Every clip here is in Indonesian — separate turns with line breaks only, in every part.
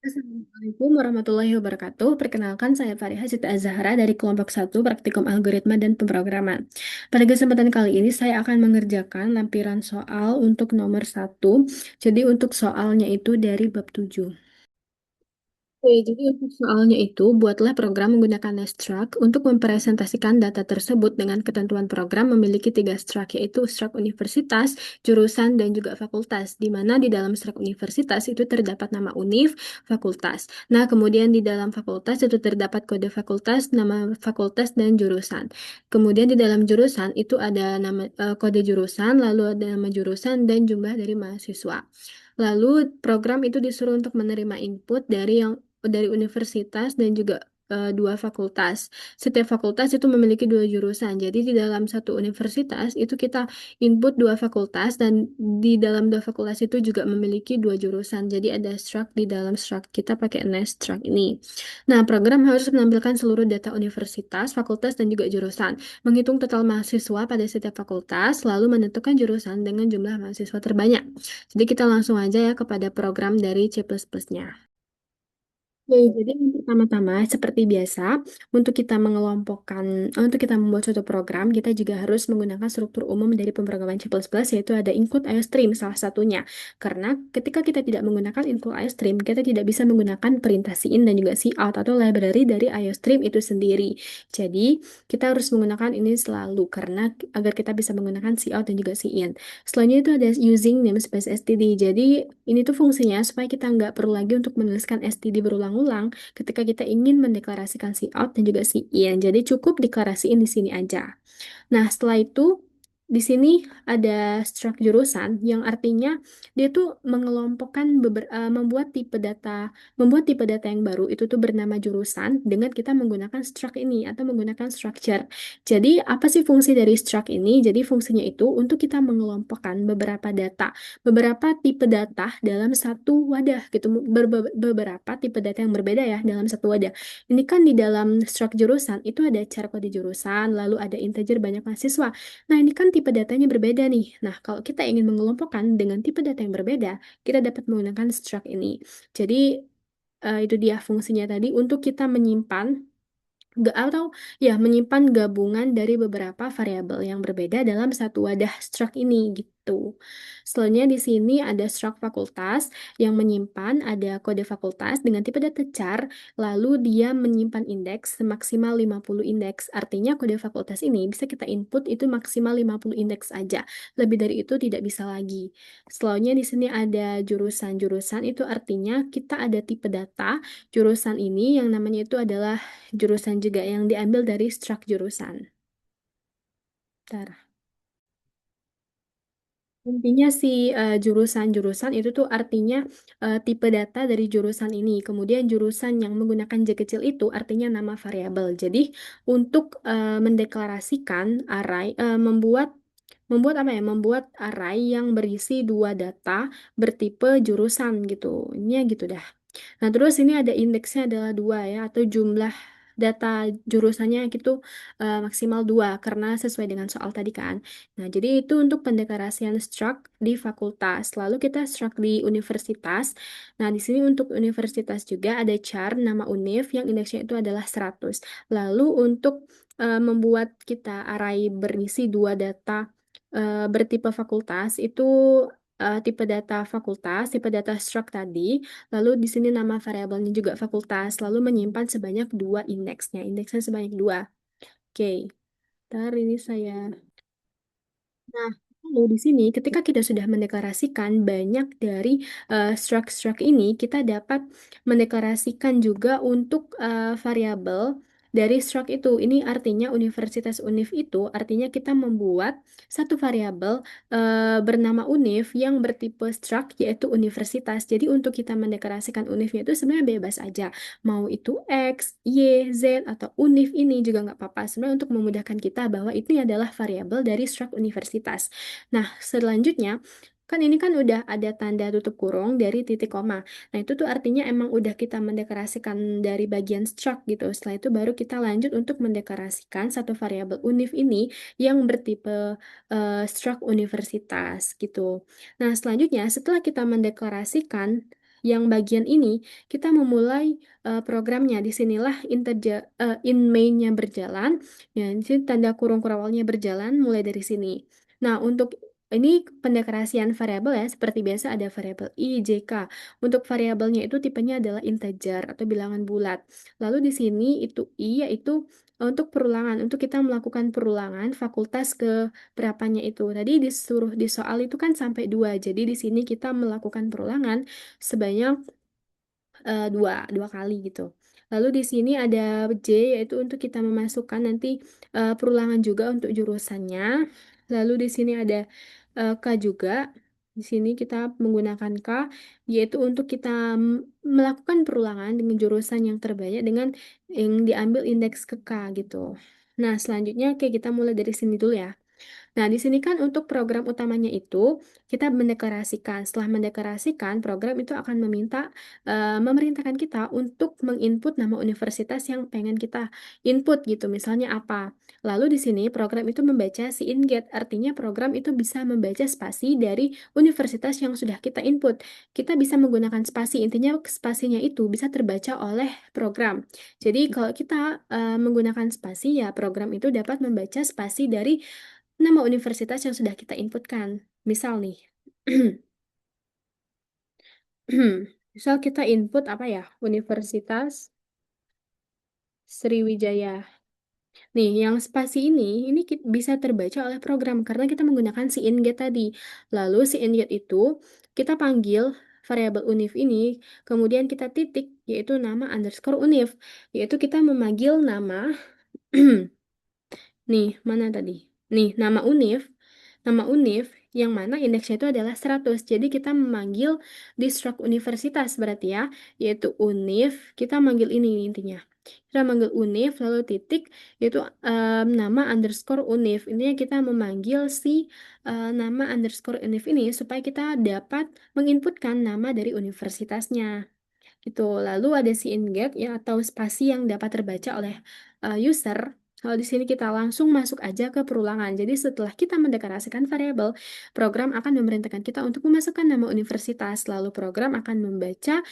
Assalamualaikum warahmatullahi wabarakatuh. Perkenalkan, saya Fariha Siti Azhara dari kelompok satu Praktikum Algoritma dan Pemrograman. Pada kesempatan kali ini, saya akan mengerjakan lampiran soal untuk nomor satu. Jadi untuk soalnya itu dari bab 7. Oke, jadi untuk soalnya itu, buatlah program menggunakan struct untuk mempresentasikan data tersebut dengan ketentuan program memiliki tiga struct, yaitu struct universitas, jurusan, dan juga fakultas, di mana di dalam struct universitas itu terdapat nama univ, fakultas. Nah, kemudian di dalam fakultas itu terdapat kode fakultas, nama fakultas, dan jurusan. Kemudian di dalam jurusan itu ada nama kode jurusan, lalu ada nama jurusan, dan jumlah dari mahasiswa. Lalu program itu disuruh untuk menerima input dari universitas dan juga dua fakultas. Setiap fakultas itu memiliki dua jurusan. Jadi di dalam satu universitas itu kita input dua fakultas dan di dalam dua fakultas itu juga memiliki dua jurusan. Jadi ada struct di dalam struct. Kita pakai nest struct ini. Nah, program harus menampilkan seluruh data universitas, fakultas, dan juga jurusan. Menghitung total mahasiswa pada setiap fakultas, lalu menentukan jurusan dengan jumlah mahasiswa terbanyak. Jadi kita langsung aja ya kepada program dari C++-nya. Oke, jadi yang pertama-tama, seperti biasa, untuk kita membuat suatu program, kita juga harus menggunakan struktur umum dari pemrograman C++, yaitu ada include IOStream salah satunya. Karena ketika kita tidak menggunakan include IOStream, kita tidak bisa menggunakan perintah cin dan juga cout atau library dari IOStream itu sendiri. Jadi, kita harus menggunakan ini selalu, karena agar kita bisa menggunakan cout dan juga cin. Selanjutnya itu ada using namespace std. Jadi ini tuh fungsinya supaya kita nggak perlu lagi untuk menuliskan std berulang-ulang ketika kita ingin mendeklarasikan cout dan juga in. Jadi cukup deklarasiin di sini aja. Nah, setelah itu di sini ada struct jurusan yang artinya dia tuh membuat tipe data yang baru itu tuh bernama jurusan dengan kita menggunakan struct ini atau menggunakan structure. Jadi apa sih fungsi dari struct ini? Jadi fungsinya itu untuk kita mengelompokkan beberapa tipe data dalam satu wadah gitu, beberapa tipe data yang berbeda ya dalam satu wadah. Ini kan di dalam struct jurusan itu ada char kode jurusan, lalu ada integer banyak mahasiswa. Nah, ini kan tipe datanya berbeda nih. Nah, kalau kita ingin mengelompokkan dengan tipe data yang berbeda, kita dapat menggunakan struct ini. Jadi, itu dia fungsinya tadi untuk kita menyimpan atau ya menyimpan gabungan dari beberapa variabel yang berbeda dalam satu wadah struct ini gitu. Selanjutnya di sini ada struct fakultas yang menyimpan ada kode fakultas dengan tipe data char, lalu dia menyimpan indeks semaksimal 50 indeks. Artinya kode fakultas ini bisa kita input itu maksimal 50 indeks aja. Lebih dari itu tidak bisa lagi. Selanjutnya di sini ada jurusan-jurusan, itu artinya kita ada tipe data jurusan ini yang namanya itu adalah jurusan juga yang diambil dari struct jurusan. Bentar. Intinya si jurusan-jurusan itu tuh artinya tipe data dari jurusan ini. Kemudian jurusan yang menggunakan J kecil itu artinya nama variabel. Jadi untuk mendeklarasikan array, membuat apa ya? Membuat array yang berisi dua data bertipe jurusan gitu. Ini ya gitu dah. Nah, terus ini ada indeksnya adalah dua ya, atau jumlah data jurusannya gitu maksimal dua karena sesuai dengan soal tadi kan. Nah, jadi itu untuk pendeklarasian struct di fakultas. Lalu kita struct di universitas. Nah, di sini untuk universitas juga ada char nama univ yang indeksnya itu adalah 100. Lalu untuk membuat kita array berisi dua data bertipe fakultas itu tipe data fakultas, tipe data struct tadi. Lalu di sini nama variabelnya juga fakultas, lalu menyimpan sebanyak dua indeksnya. Indeksnya sebanyak dua. Oke, ntar ini saya. Nah, lalu di sini ketika kita sudah mendeklarasikan banyak dari struct-struct ini, kita dapat mendeklarasikan juga untuk variabel dari struct itu. Ini artinya universitas univ itu artinya kita membuat satu variabel bernama univ yang bertipe struct yaitu universitas. Jadi untuk kita mendeklarasikan univnya itu sebenarnya bebas aja. Mau itu X, Y, Z, atau univ ini juga nggak apa-apa. Sebenarnya untuk memudahkan kita bahwa ini adalah variabel dari struct universitas. Nah, selanjutnya, kan ini kan udah ada tanda tutup kurung dari titik koma. Nah, itu tuh artinya emang udah kita mendeklarasikan dari bagian struct gitu. Setelah itu baru kita lanjut untuk mendeklarasikan satu variabel univ ini yang bertipe struct universitas gitu. Nah, selanjutnya setelah kita mendeklarasikan yang bagian ini kita memulai programnya. Disinilah in main-nya berjalan. Ya, di sini tanda kurung kurawalnya berjalan mulai dari sini. Nah, untuk ini pendekorasian variabel ya, seperti biasa ada variabel i, j, k. Untuk variabelnya itu tipenya adalah integer atau bilangan bulat. Lalu di sini itu i yaitu untuk perulangan, untuk kita melakukan perulangan fakultas ke berapanya itu. Tadi disuruh di soal itu kan sampai 2. Jadi di sini kita melakukan perulangan sebanyak dua kali gitu. Lalu di sini ada J yaitu untuk kita memasukkan nanti perulangan juga untuk jurusannya. Lalu di sini ada K juga. Di sini kita menggunakan K yaitu untuk kita melakukan perulangan dengan jurusan yang terbanyak dengan yang diambil indeks ke K gitu. Nah, selanjutnya oke kita mulai dari sini dulu ya. Nah, di sini kan untuk program utamanya itu kita mendeklarasikan. Setelah mendeklarasikan, program itu akan memerintahkan kita untuk menginput nama universitas yang pengen kita input gitu. Misalnya apa? Lalu di sini program itu membaca si get, artinya program itu bisa membaca spasi dari universitas yang sudah kita input. Kita bisa menggunakan spasi, intinya spasinya itu bisa terbaca oleh program. Jadi kalau kita menggunakan spasi ya program itu dapat membaca spasi dari nama universitas yang sudah kita inputkan. Misal nih, misal kita input apa ya? Universitas Sriwijaya. Nih, yang spasi ini bisa terbaca oleh program karena kita menggunakan si get tadi. Lalu si get itu kita panggil variabel univ ini, kemudian kita titik, yaitu nama underscore univ, yaitu kita memanggil nama nih, mana tadi? Nih, nama univ yang mana indeksnya itu adalah 100. Jadi kita memanggil di struct universitas berarti ya, yaitu univ, kita manggil ini intinya. Kita manggil univ lalu titik yaitu nama underscore univ. Intinya kita memanggil si nama underscore univ ini supaya kita dapat menginputkan nama dari universitasnya gitu. Lalu ada si ingest ya atau spasi yang dapat terbaca oleh user. Kalau di sini kita langsung masuk aja ke perulangan. Jadi setelah kita mendeklarasikan variabel, program akan memerintahkan kita untuk memasukkan nama universitas. Lalu program akan membaca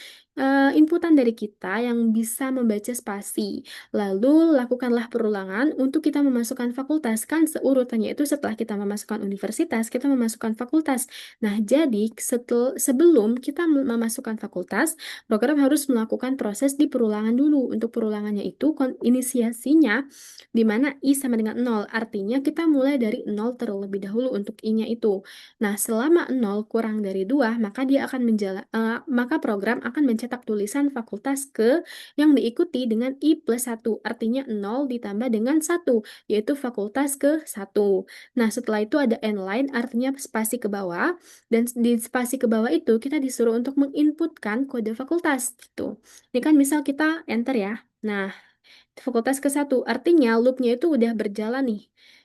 inputan dari kita yang bisa membaca spasi. Lalu lakukanlah perulangan untuk kita memasukkan fakultas. Kan seurutannya itu setelah kita memasukkan universitas, kita memasukkan fakultas. Nah, jadi sebelum kita memasukkan fakultas, program harus melakukan proses di perulangan dulu. Untuk perulangannya itu inisiasinya di mana I sama dengan 0. Artinya kita mulai dari 0 terlebih dahulu untuk I-nya itu. Nah, selama 0 kurang dari 2, maka maka program akan mencetak tulisan fakultas ke yang diikuti dengan I plus 1. Artinya 0 ditambah dengan 1, yaitu fakultas ke 1. Nah, setelah itu ada N line, artinya spasi ke bawah. Dan di spasi ke bawah itu kita disuruh untuk menginputkan kode fakultas gitu. Ini kan misal kita enter ya. Nah, fakultas ke satu artinya loopnya itu udah berjalan nih.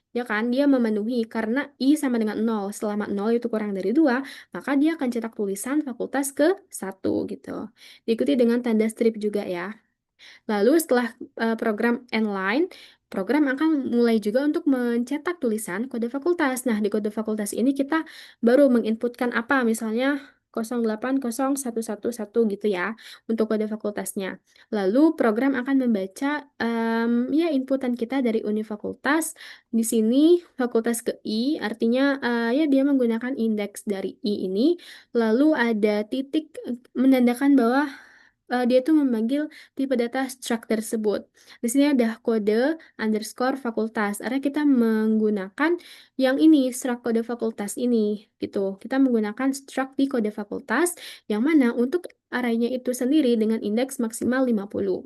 Ya kan, dia memenuhi karena I sama dengan 0. Selama 0 itu kurang dari 2, maka dia akan cetak tulisan fakultas ke satu gitu. Diikuti dengan tanda strip juga ya. Lalu setelah program Nline, program akan mulai juga untuk mencetak tulisan kode fakultas. Nah, di kode fakultas ini kita baru menginputkan apa, misalnya 080111 gitu ya, untuk kode fakultasnya. Lalu program akan membaca ya inputan kita dari uni fakultas. Di sini fakultas ke I, artinya ya dia menggunakan indeks dari I ini. Lalu ada titik menandakan bahwa dia tuh memanggil tipe data struct tersebut. Di sini ada kode underscore fakultas. Karena kita menggunakan yang ini, struct kode fakultas ini, gitu. Kita menggunakan struct di kode fakultas, yang mana untuk arraynya itu sendiri dengan indeks maksimal 50.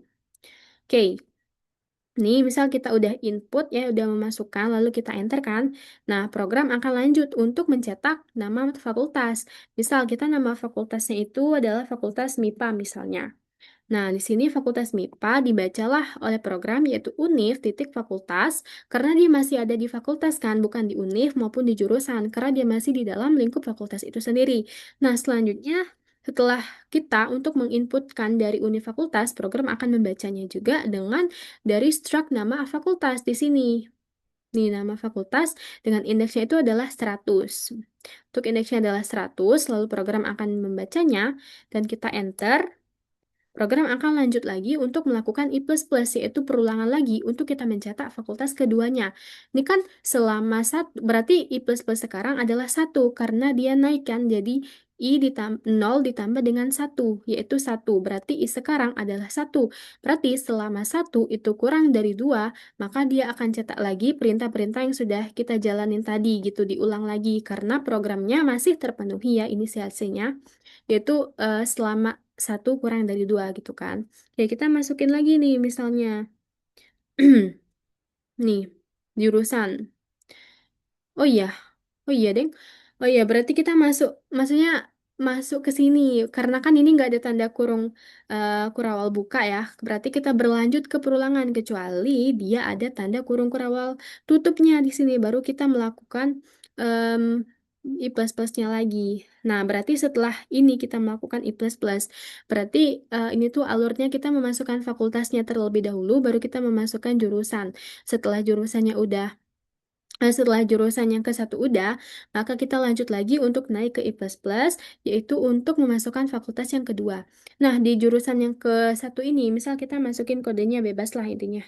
Oke, nih misal kita udah input ya, udah memasukkan, lalu kita enter kan. Nah, program akan lanjut untuk mencetak nama fakultas. Misal kita nama fakultasnya itu adalah Fakultas MIPA misalnya. Nah, di sini Fakultas MIPA dibacalah oleh program yaitu univ titik fakultas karena dia masih ada di fakultas kan, bukan di univ maupun di jurusan karena dia masih di dalam lingkup fakultas itu sendiri. Nah, selanjutnya setelah kita untuk menginputkan dari univ fakultas, program akan membacanya juga dengan dari struct nama fakultas di sini. Nih, nama fakultas dengan indeksnya itu adalah 100. Untuk indeksnya adalah 100, lalu program akan membacanya, dan kita enter. Program akan lanjut lagi untuk melakukan I++, yaitu perulangan lagi untuk kita mencetak fakultas keduanya. Ini kan selama satu, berarti I++ sekarang adalah satu, karena dia naik kan, jadi I 0 ditambah dengan satu, yaitu satu. Berarti I sekarang adalah satu. Berarti selama satu itu kurang dari dua, maka dia akan cetak lagi perintah-perintah yang sudah kita jalanin tadi, gitu, diulang lagi, karena programnya masih terpenuhi ya inisiasinya, yaitu selama satu kurang dari dua gitu kan. Ya kita masukin lagi nih misalnya, nih jurusan. Oh iya, oh iya deng. Oh iya berarti kita masuk, maksudnya masuk ke sini karena kan ini nggak ada tanda kurung kurawal buka ya. Berarti kita berlanjut ke perulangan kecuali dia ada tanda kurung kurawal tutupnya di sini. Baru kita melakukan em, I plus plusnya lagi. Nah, berarti setelah ini kita melakukan I plus plus. Berarti ini tuh alurnya kita memasukkan fakultasnya terlebih dahulu, baru kita memasukkan jurusan. Setelah jurusannya udah setelah jurusan yang ke satu udah, maka kita lanjut lagi untuk naik ke I++, yaitu untuk memasukkan fakultas yang kedua. Nah, di jurusan yang ke satu ini, misal kita masukin kodenya bebas lah intinya.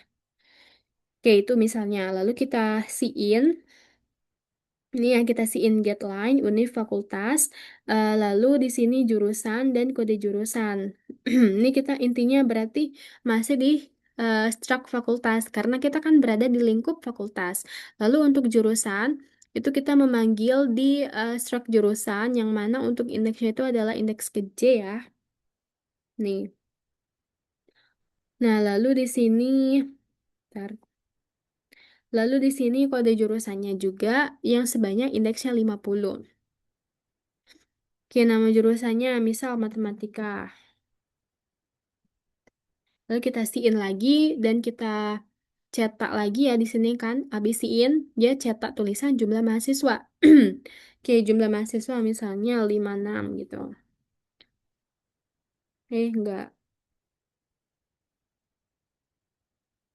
Oke, itu misalnya. Lalu kita in, ini yang kita in get line, univ fakultas, lalu di sini jurusan dan kode jurusan. Ini kita intinya berarti masih di struct fakultas, karena kita kan berada di lingkup fakultas. Lalu untuk jurusan, itu kita memanggil di struct jurusan, yang mana untuk indeksnya itu adalah indeks ke J ya. Nih. Nah, lalu di sini, bentar. Lalu di sini kode jurusannya juga yang sebanyak indeksnya 50. Oke, nama jurusannya misal matematika. Lalu kita in lagi dan kita cetak lagi ya di sini kan. Habis in, dia cetak tulisan jumlah mahasiswa. Oke, jumlah mahasiswa misalnya 56 gitu. Enggak.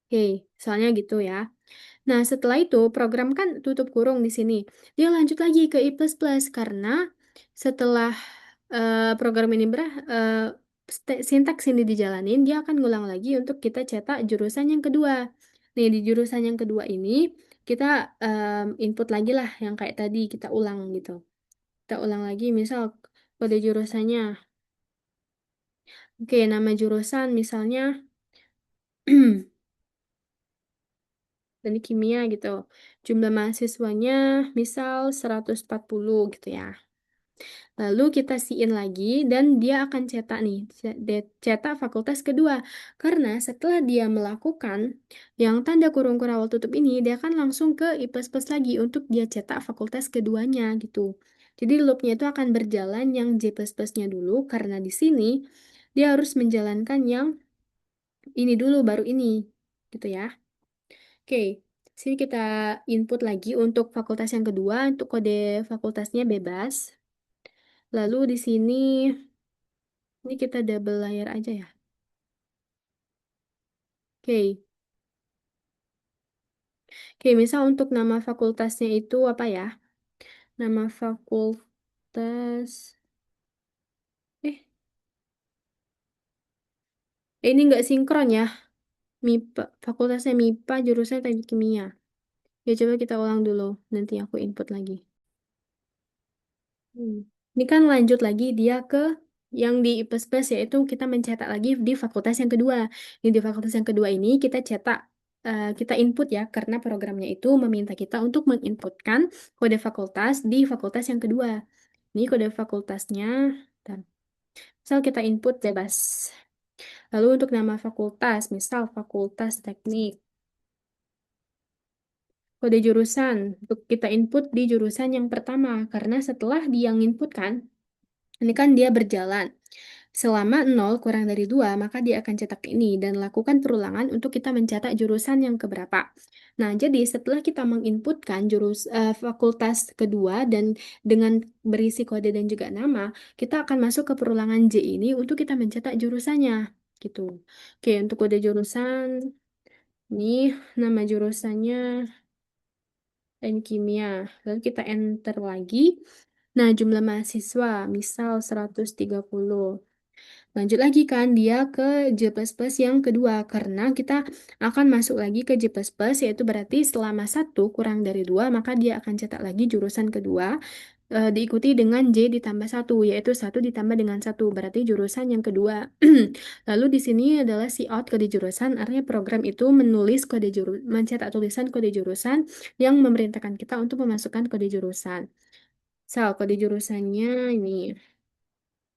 Oke, soalnya gitu ya. Nah, setelah itu program kan tutup kurung di sini. Dia lanjut lagi ke I++ karena setelah program ini sintaks ini dijalanin, dia akan ngulang lagi untuk kita cetak jurusan yang kedua. Nih, di jurusan yang kedua ini kita input lagi lah yang kayak tadi kita ulang gitu. Kita ulang lagi misal kode jurusannya. Oke, nama jurusan misalnya dan kimia gitu. Jumlah mahasiswanya misal 140 gitu ya. Lalu kita in lagi dan dia akan cetak nih, cetak fakultas kedua. Karena setelah dia melakukan yang tanda kurung kurawal tutup ini, dia akan langsung ke I++ lagi untuk dia cetak fakultas keduanya gitu. Jadi loopnya itu akan berjalan yang J++-nya dulu karena di sini dia harus menjalankan yang ini dulu baru ini gitu ya. Oke, sini kita input lagi untuk fakultas yang kedua, untuk kode fakultasnya bebas. Lalu di sini, ini kita double layer aja ya. Oke, oke, misal untuk nama fakultasnya itu apa ya? Nama fakultas, eh, ini nggak sinkron ya. MIPA, fakultasnya MIPA, jurusan teknik kimia. Ya coba kita ulang dulu, nanti aku input lagi. Hmm. Ini kan lanjut lagi dia ke yang di IPSPS, yaitu kita mencetak lagi di fakultas yang kedua. Di fakultas yang kedua ini kita cetak, kita input ya, karena programnya itu meminta kita untuk menginputkan kode fakultas di fakultas yang kedua. Ini kode fakultasnya, dan misal kita input bebas. Lalu untuk nama fakultas, misal fakultas teknik. Kode jurusan, untuk kita input di jurusan yang pertama, karena setelah dia inputkan, ini kan dia berjalan. Selama 0 kurang dari 2, maka dia akan cetak ini dan lakukan perulangan untuk kita mencetak jurusan yang keberapa. Nah, jadi setelah kita menginputkan fakultas kedua dan dengan berisi kode dan juga nama, kita akan masuk ke perulangan J ini untuk kita mencetak jurusannya. Gitu. Oke, untuk kode jurusan, ini nama jurusannya teknik kimia. Lalu kita enter lagi. Nah, jumlah mahasiswa, misal 130. Lanjut lagi kan dia ke J++ yang kedua karena kita akan masuk lagi ke J++ yaitu berarti selama satu kurang dari dua maka dia akan cetak lagi jurusan kedua diikuti dengan J ditambah satu yaitu satu ditambah dengan satu berarti jurusan yang kedua. Lalu di sini adalah si out kode jurusan artinya program itu menulis mencetak tulisan kode jurusan yang memerintahkan kita untuk memasukkan kode jurusan. Kode jurusannya ini.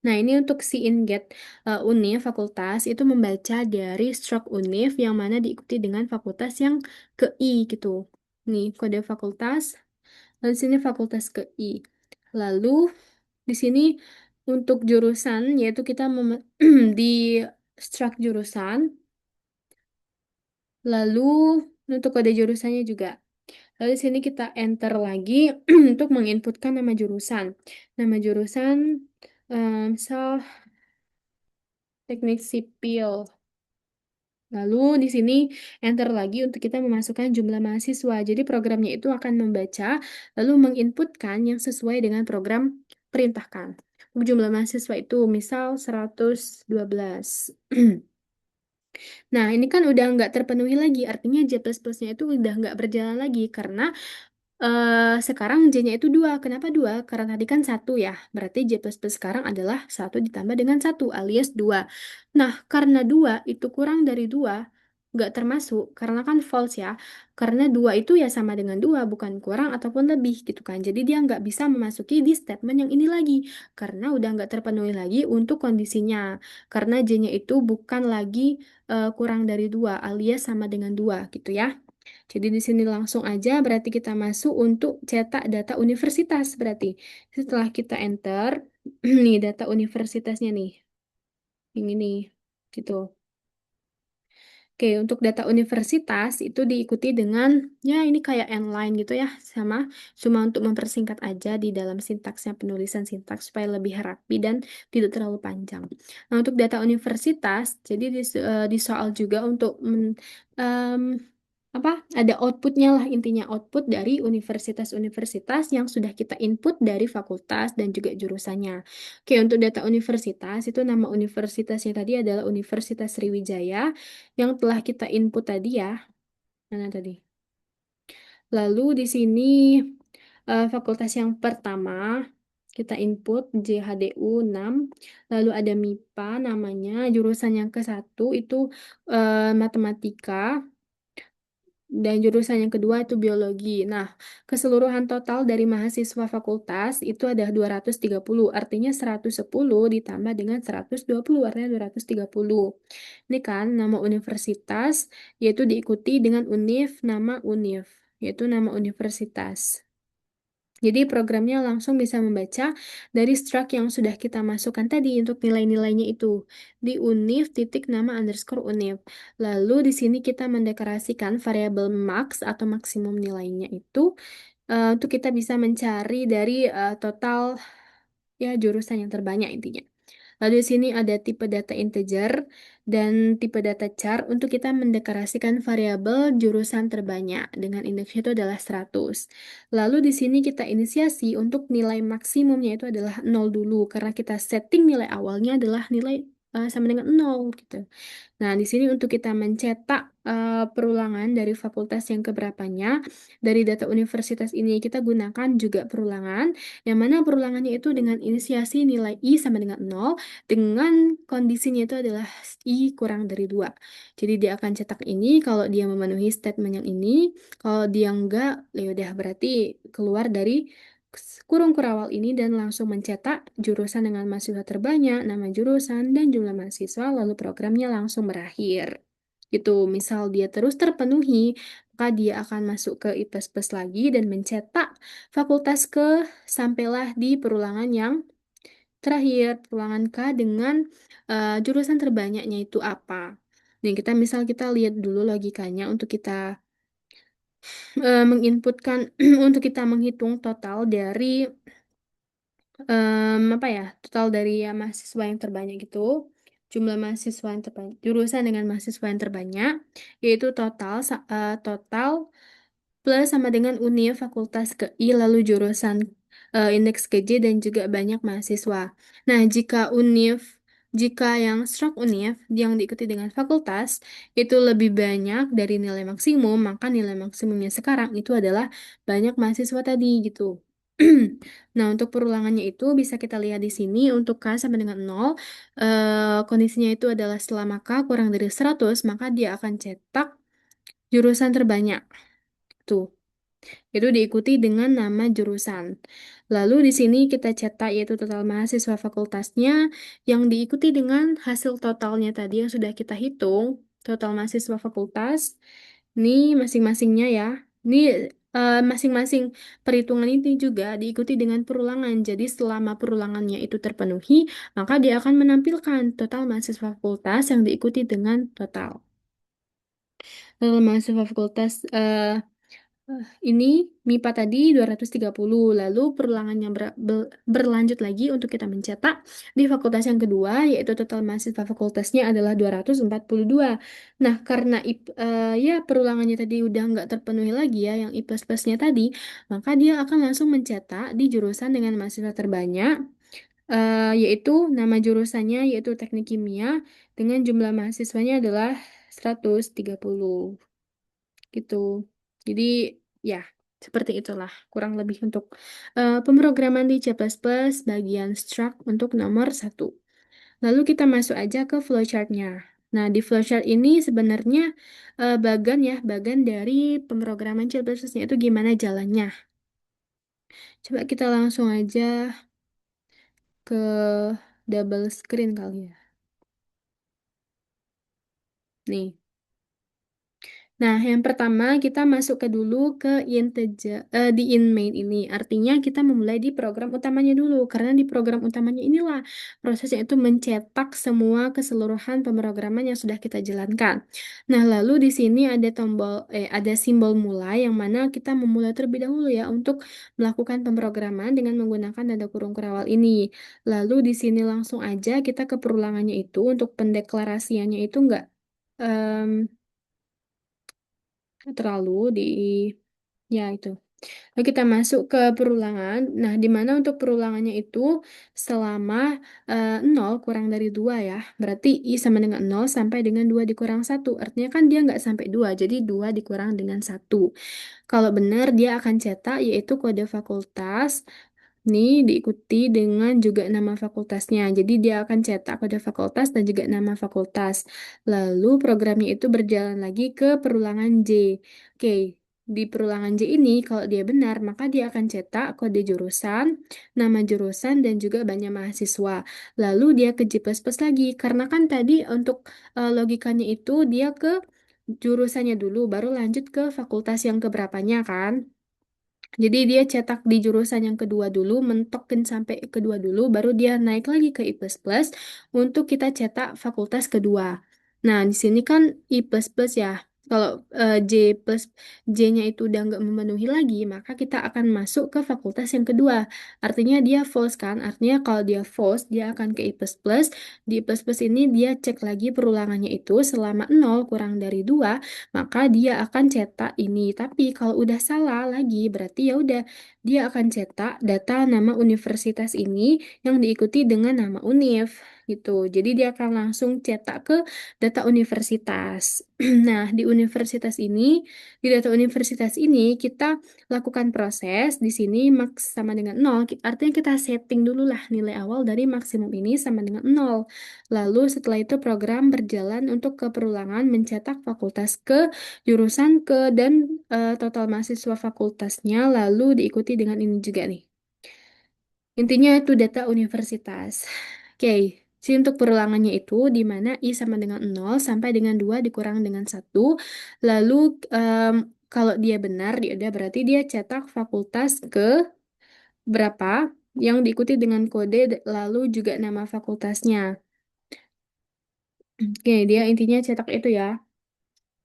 Nah, ini untuk si Inget Univ fakultas itu membaca dari stroke Univ yang mana diikuti dengan fakultas yang ke I gitu. Nih, kode fakultas, lalu sini fakultas ke I. Lalu di sini untuk jurusan yaitu kita di stroke jurusan, lalu untuk kode jurusannya juga. Lalu di sini kita enter lagi untuk menginputkan nama jurusan. Nama jurusan misal teknik sipil. Lalu di sini enter lagi untuk kita memasukkan jumlah mahasiswa. Jadi programnya itu akan membaca lalu menginputkan yang sesuai dengan program perintahkan. Untuk jumlah mahasiswa itu misal 112. Nah, ini kan udah nggak terpenuhi lagi. Artinya J++-nya itu udah nggak berjalan lagi karena sekarang J-nya itu dua. Kenapa dua? Karena tadi kan satu ya. Berarti J++ sekarang adalah satu ditambah dengan satu alias dua. Nah, karena dua itu kurang dari dua, nggak termasuk. Karena kan false ya. Karena dua itu ya sama dengan dua, bukan kurang ataupun lebih gitu kan. Jadi dia nggak bisa memasuki di statement yang ini lagi. Karena udah nggak terpenuhi lagi untuk kondisinya. Karena J-nya itu bukan lagi kurang dari dua alias sama dengan dua gitu ya. Jadi di sini langsung aja berarti kita masuk untuk cetak data universitas berarti. Setelah kita enter, nih data universitasnya nih. Yang ini gitu. Oke, untuk data universitas itu diikuti dengan ya ini kayak inline gitu ya, sama cuma untuk mempersingkat aja di dalam sintaksnya penulisan sintaks supaya lebih rapi dan tidak terlalu panjang. Nah, untuk data universitas, jadi di soal juga untuk apa ada outputnya lah intinya output dari universitas-universitas yang sudah kita input dari fakultas dan juga jurusannya. Oke, untuk data universitas itu nama universitasnya tadi adalah Universitas Sriwijaya yang telah kita input tadi ya. Mana tadi? Lalu di sini fakultas yang pertama kita input JHDU 6, lalu ada MIPA namanya, jurusan yang ke satu itu matematika, dan jurusan yang kedua itu biologi. Nah, keseluruhan total dari mahasiswa fakultas itu ada 230, artinya 110 ditambah dengan 120, artinya 230. Ini kan nama universitas, yaitu diikuti dengan univ, nama univ, yaitu nama universitas. Jadi programnya langsung bisa membaca dari struct yang sudah kita masukkan tadi untuk nilai-nilainya itu di univ titik nama underscore univ. Lalu di sini kita mendeklarasikan variabel max atau maksimum nilainya itu untuk kita bisa mencari dari total ya jurusan yang terbanyak intinya. Lalu di sini ada tipe data integer dan tipe data char untuk kita mendeklarasikan variabel jurusan terbanyak dengan indeksnya itu adalah 100. Lalu di sini kita inisiasi untuk nilai maksimumnya itu adalah 0 dulu karena kita setting nilai awalnya adalah nilai sama dengan 0 gitu. Nah, di sini untuk kita mencetak perulangan dari fakultas yang keberapanya, dari data universitas ini kita gunakan juga perulangan, yang mana perulangannya itu dengan inisiasi nilai I sama dengan 0, dengan kondisinya itu adalah I kurang dari 2. Jadi dia akan cetak ini kalau dia memenuhi statement yang ini, kalau dia enggak, ya udah berarti keluar dari kurung kurawal ini dan langsung mencetak jurusan dengan mahasiswa terbanyak, nama jurusan, dan jumlah mahasiswa, lalu programnya langsung berakhir. Gitu, misal dia terus terpenuhi, maka dia akan masuk ke I++ lagi dan mencetak fakultas ke sampailah di perulangan yang terakhir, perulangan K dengan jurusan terbanyaknya itu apa. Nih, kita misal kita lihat dulu logikanya untuk kita menginputkan untuk kita menghitung total dari apa ya total dari ya, mahasiswa yang terbanyak gitu jumlah mahasiswa yang terbanyak jurusan dengan mahasiswa yang terbanyak yaitu total plus sama dengan univ fakultas ke I lalu jurusan indeks ke J dan juga banyak mahasiswa. Nah, jika yang stroke univ yang diikuti dengan fakultas itu lebih banyak dari nilai maksimum, maka nilai maksimumnya sekarang itu adalah banyak mahasiswa tadi gitu. Nah, untuk perulangannya itu bisa kita lihat di sini untuk K sama dengan 0, kondisinya itu adalah selama K kurang dari 100, maka dia akan cetak jurusan terbanyak. Tuh. Itu diikuti dengan nama jurusan. Lalu di sini kita cetak yaitu total mahasiswa fakultasnya yang diikuti dengan hasil totalnya tadi yang sudah kita hitung, total mahasiswa fakultas. Ini masing-masingnya ya. Ini masing-masing perhitungan ini juga diikuti dengan perulangan. Jadi selama perulangannya itu terpenuhi, maka dia akan menampilkan total mahasiswa fakultas yang diikuti dengan total. Total mahasiswa fakultas ini MIPA tadi 230, lalu perulangannya berlanjut lagi untuk kita mencetak di fakultas yang kedua, yaitu total mahasiswa fakultasnya adalah 242. Nah, karena ya perulangannya tadi udah nggak terpenuhi lagi ya, yang I plus-plusnya tadi, maka dia akan langsung mencetak di jurusan dengan mahasiswa terbanyak, yaitu nama jurusannya yaitu Teknik Kimia, dengan jumlah mahasiswanya adalah 130 gitu. Jadi ya seperti itulah kurang lebih untuk pemrograman di C++ bagian struct untuk nomor satu. Lalu kita masuk aja ke flowchartnya. Nah, di flowchart ini sebenarnya bagan dari pemrograman C++-nya itu gimana jalannya. Coba kita langsung aja ke double screen kali ya. Nih. Nah, yang pertama kita masuk ke dulu ke integer di in main ini. Artinya kita memulai di program utamanya dulu karena di program utamanya inilah prosesnya itu mencetak semua keseluruhan pemrograman yang sudah kita jalankan. Nah, lalu di sini ada ada simbol mulai yang mana kita memulai terlebih dahulu ya untuk melakukan pemrograman dengan menggunakan tanda kurung kurawal ini. Lalu di sini langsung aja kita ke perulangannya itu untuk pendeklarasiannya itu enggak terlalu di ya itu. Lalu kita masuk ke perulangan. Nah, di mana untuk perulangannya itu selama 0 kurang dari 2 ya. Berarti I sama dengan 0 sampai dengan 2 dikurang 1. Artinya kan dia nggak sampai 2, jadi 2 dikurang dengan 1. Kalau benar dia akan cetak yaitu kode fakultas. Ini diikuti dengan juga nama fakultasnya. Jadi dia akan cetak pada fakultas dan juga nama fakultas. Lalu programnya itu berjalan lagi ke perulangan J. Oke, di perulangan J ini kalau dia benar maka dia akan cetak kode jurusan, nama jurusan dan juga banyak mahasiswa. Lalu dia ke J++ lagi karena kan tadi untuk logikanya itu dia ke jurusannya dulu baru lanjut ke fakultas yang keberapanya kan. Jadi dia cetak di jurusan yang kedua dulu, mentokin sampai kedua dulu, baru dia naik lagi ke I++ untuk kita cetak fakultas kedua. Nah, di sini kan I++ ya. Kalau J+, J-nya itu udah nggak memenuhi lagi, maka kita akan masuk ke fakultas yang kedua. Artinya dia false kan? Artinya kalau dia false, dia akan ke I++. Di I++ ini dia cek lagi perulangannya itu selama 0 kurang dari 2 maka dia akan cetak ini. Tapi kalau udah salah lagi, berarti ya udah dia akan cetak data nama universitas ini yang diikuti dengan nama univ gitu. Jadi dia akan langsung cetak ke data universitas. Nah, di universitas ini, di data universitas ini kita lakukan proses di sini max sama dengan 0. Artinya kita setting dulu lah nilai awal dari maksimum ini sama dengan 0. Lalu setelah itu program berjalan untuk ke perulangan mencetak fakultas ke jurusan ke dan total mahasiswa fakultasnya lalu diikuti dengan ini juga nih. Intinya itu data universitas. Oke, jadi untuk perulangannya itu di mana I sama dengan 0 sampai dengan 2 dikurang dengan 1. Lalu kalau dia benar, dia udah berarti dia cetak fakultas ke berapa yang diikuti dengan kode lalu juga nama fakultasnya. Oke, dia intinya cetak itu ya.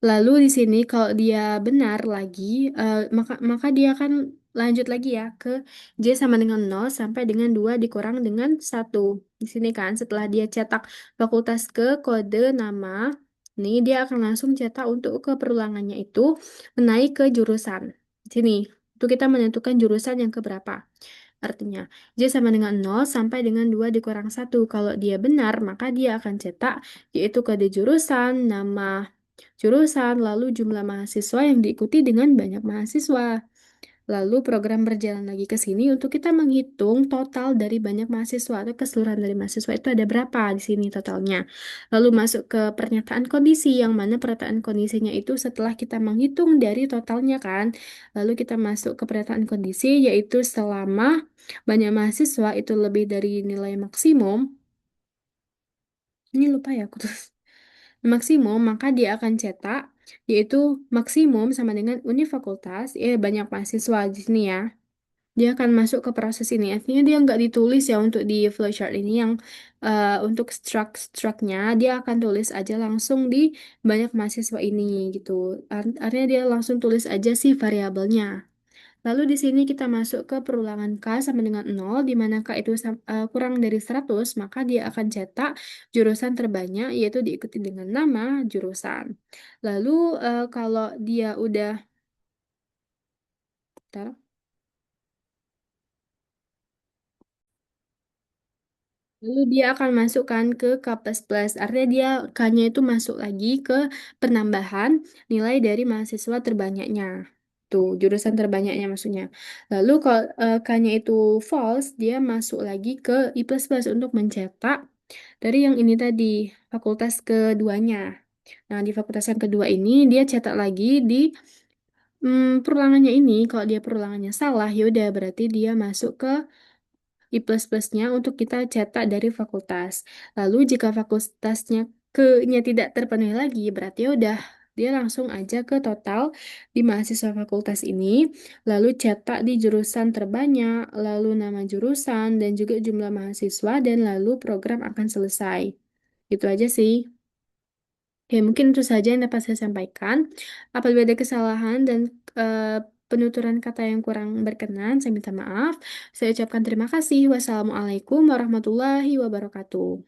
Lalu di sini kalau dia benar lagi, maka dia akan lanjut lagi ya ke J sama dengan 0 sampai dengan 2 dikurang dengan 1. Di sini kan setelah dia cetak fakultas ke kode nama, nih dia akan langsung cetak untuk ke perulangannya itu menaik ke jurusan. Sini, itu kita menentukan jurusan yang keberapa. Artinya, J sama dengan 0 sampai dengan 2 dikurang 1. Kalau dia benar, maka dia akan cetak yaitu kode jurusan, nama jurusan, lalu jumlah mahasiswa yang diikuti dengan banyak mahasiswa. Lalu program berjalan lagi ke sini untuk kita menghitung total dari banyak mahasiswa atau keseluruhan dari mahasiswa itu ada berapa di sini totalnya. Lalu masuk ke pernyataan kondisi yang mana pernyataan kondisinya itu setelah kita menghitung dari totalnya kan. Lalu kita masuk ke pernyataan kondisi yaitu selama banyak mahasiswa itu lebih dari nilai maksimum. Ini lupa ya aku tuh. Maksimum maka dia akan cetak yaitu maksimum sama dengan fakultas banyak mahasiswa di sini ya. Dia akan masuk ke proses ini. Artinya dia nggak ditulis ya untuk di flowchart ini yang untuk struct-structnya dia akan tulis aja langsung di banyak mahasiswa ini gitu. Artinya dia langsung tulis aja sih variabelnya. Lalu di sini kita masuk ke perulangan K sama dengan 0, di mana K itu kurang dari 100, maka dia akan cetak jurusan terbanyak, yaitu diikuti dengan nama jurusan. Lalu kalau dia udah, bentar. Lalu dia akan masukkan ke K++, artinya dia K-nya itu masuk lagi ke penambahan nilai dari mahasiswa terbanyaknya. Tuh, jurusan terbanyaknya maksudnya. Lalu kalau K-nya itu false, dia masuk lagi ke I++ untuk mencetak dari yang ini tadi, fakultas keduanya. Nah, di fakultas yang kedua ini, dia cetak lagi di perulangannya ini. Kalau dia perulangannya salah, ya udah berarti dia masuk ke I plus-plusnya untuk kita cetak dari fakultas. Lalu jika fakultasnya ke-nya tidak terpenuhi lagi, berarti ya udah dia langsung aja ke total di mahasiswa fakultas ini, lalu cetak di jurusan terbanyak, lalu nama jurusan, dan juga jumlah mahasiswa, dan lalu program akan selesai. Gitu aja sih. Oke, mungkin itu saja yang dapat saya sampaikan. Apabila ada kesalahan dan penuturan kata yang kurang berkenan, saya minta maaf. Saya ucapkan terima kasih. Wassalamualaikum warahmatullahi wabarakatuh.